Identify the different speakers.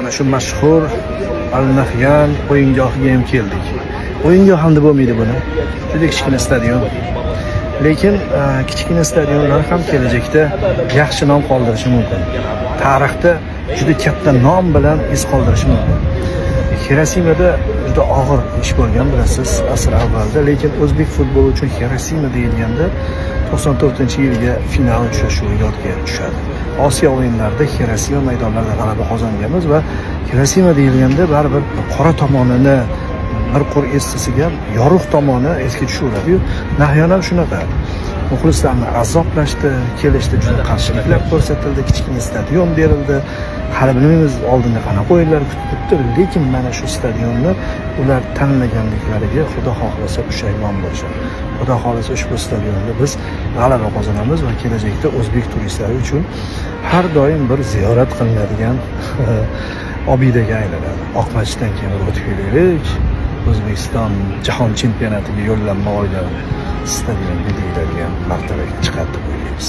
Speaker 1: mana shu mashhur Al-Nahyan o'yingohiga ham keldik. O'yingoh ham deb bo'lmaydi buni. Juda kichkina stadion. Lekin kichkina stadionlar ham kelajakda yaxshi nom qoldirishi mumkin. Tarixda juda katta nom bilan iz qoldirishi mumkin. Hirosimada juda og'ir ish bo'lgan bilasiz asr avvalda, lekin o'zbek futboli uchun Hirosima deyilganda 94-yilga final uchrashuvi yodga tushadi. Osiyo o'yinlarida Hirosima maydonlarida g'alaba qozonganmiz va Hirosima deyilganda baribir qora tomonini bir qo'r eskisiga yorug' tomoni esga tushiradi-yu, Nahyan ham shunaqa. Muxlislarni azoblashdi, kelishdi, juda qarshiliklar ko'rsatildi, kichkina stadion berildi. Hali bilmaymiz oldinda qanaqa o'yinlar kutib turibdi, lekin mana shu stadionni ular tanlaganliklariga Xudo xohlasa pushaymon bo'lishadi. Xudo xohlasa ushbu stadionda biz g'alaba qozonamiz va kelajakda o'zbek turistlari uchun har doim bir ziyorat qilinadigan obidaga aylanadi. Oqmachdan keyin o'tib kelaylik. O'zbekiston jahon chempionatiga yo'llanma olgan stadionga deyiladigan martabaga chiqadi deb o'ylaymiz.